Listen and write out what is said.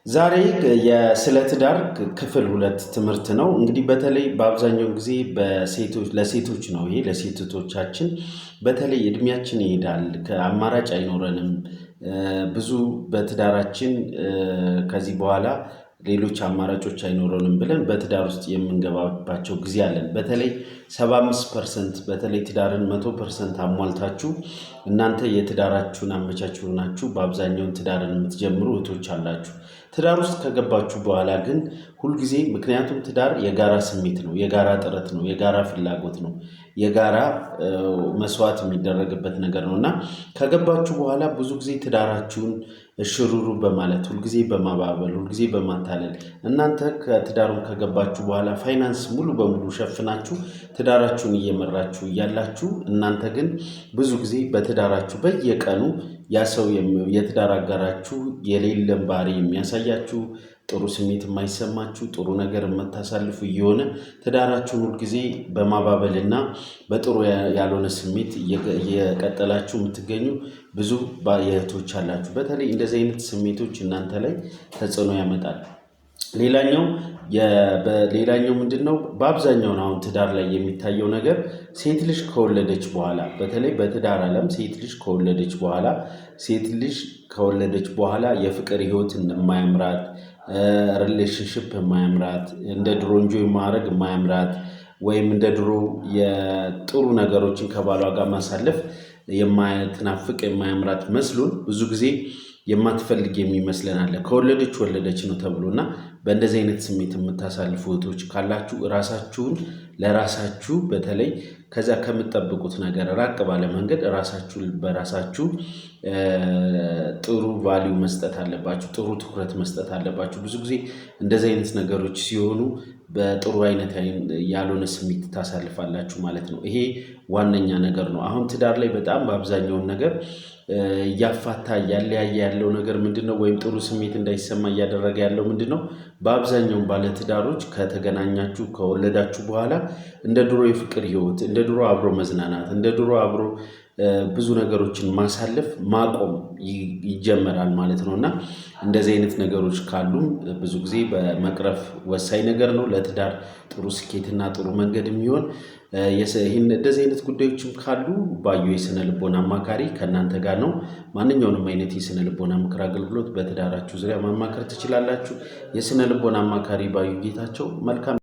ዛሬ የስለ ትዳር ክፍል ሁለት ትምህርት ነው። እንግዲህ በተለይ በአብዛኛው ጊዜ ለሴቶች ነው። ይሄ ለሴቶቻችን በተለይ እድሜያችን ይሄዳል፣ ከአማራጭ አይኖረንም። ብዙ በትዳራችን ከዚህ በኋላ ሌሎች አማራጮች አይኖረንም ብለን በትዳር ውስጥ የምንገባባቸው ጊዜ አለን። በተለይ 75% በተለይ ትዳርን 100% አሟልታችሁ እናንተ የትዳራችሁን አመቻችሁ ናችሁ በአብዛኛውን ትዳርን የምትጀምሩ እህቶች አላችሁ። ትዳር ውስጥ ከገባችሁ በኋላ ግን ሁልጊዜ ምክንያቱም ትዳር የጋራ ስሜት ነው፣ የጋራ ጥረት ነው፣ የጋራ ፍላጎት ነው፣ የጋራ መስዋዕት የሚደረግበት ነገር ነው እና ከገባችሁ በኋላ ብዙ ጊዜ ትዳራችሁን እሽሩሩ በማለት ሁልጊዜ በማባበል ሁልጊዜ በማታለል እናንተ ከትዳሩን ከገባችሁ በኋላ ፋይናንስ ሙሉ በሙሉ ሸፍናችሁ ትዳራችሁን እየመራችሁ እያላችሁ እናንተ ግን ብዙ ጊዜ በትዳራችሁ በየቀኑ ያ ሰው የትዳር አጋራችሁ የሌለን ባህሪ የሚያሳያችሁ፣ ጥሩ ስሜት የማይሰማችሁ፣ ጥሩ ነገር የምታሳልፉ እየሆነ ትዳራችሁን ሁልጊዜ በማባበልና በጥሩ ያልሆነ ስሜት እየቀጠላችሁ የምትገኙ ብዙ የእህቶች አላችሁ። በተለይ እንደዚህ አይነት ስሜቶች እናንተ ላይ ተጽዕኖ ያመጣል። ሌላኛው ምንድን ነው? በአብዛኛው አሁን ትዳር ላይ የሚታየው ነገር ሴት ልጅ ከወለደች በኋላ በተለይ በትዳር ዓለም ሴት ልጅ ከወለደች በኋላ የፍቅር ህይወት የማያምራት፣ ሪሌሽንሽፕ የማያምራት፣ እንደ ድሮ እንጆይ ማድረግ የማያምራት ወይም እንደ ድሮ የጥሩ ነገሮችን ከባሏ ጋር ማሳለፍ የማትናፍቅ የማያምራት መስሎን ብዙ ጊዜ የማትፈልግ የሚመስለን አለ። ወለደች ነው ተብሎና በእንደዚህ አይነት ስሜት የምታሳልፉ እህቶች ካላችሁ ራሳችሁን ለራሳችሁ በተለይ ከዛ ከምትጠብቁት ነገር ራቅ ባለ መንገድ በራሳችሁ ጥሩ ቫልዩ መስጠት አለባችሁ፣ ጥሩ ትኩረት መስጠት አለባችሁ። ብዙ ጊዜ እንደዚህ አይነት ነገሮች ሲሆኑ በጥሩ አይነት ያልሆነ ስሜት ታሳልፋላችሁ ማለት ነው። ይሄ ዋነኛ ነገር ነው። አሁን ትዳር ላይ በጣም በአብዛኛውን ነገር እያፋታ እያለያየ ያለው ነገር ምንድነው? ወይም ጥሩ ስሜት እንዳይሰማ እያደረገ ያለው ምንድነው? በአብዛኛው ባለትዳሮች ከተገናኛችሁ ከወለዳችሁ በኋላ እንደ ድሮ የፍቅር ህይወት፣ እንደ ድሮ አብሮ መዝናናት፣ እንደ ድሮ አብሮ ብዙ ነገሮችን ማሳለፍ ማቆም ይጀመራል ማለት ነው እና እንደዚህ አይነት ነገሮች ካሉም ብዙ ጊዜ በመቅረፍ ወሳኝ ነገር ነው ለትዳር ጥሩ ስኬትና ጥሩ መንገድ የሚሆን እንደዚህ አይነት ጉዳዮችም ካሉ ባዩ የስነ ልቦና አማካሪ ከእናንተ ጋር ነው። ማንኛውንም አይነት የስነ ልቦና ምክር አገልግሎት በትዳራችሁ ዙሪያ ማማከር ትችላላችሁ። የስነ ልቦና አማካሪ ባዩ ጌታቸው። መልካም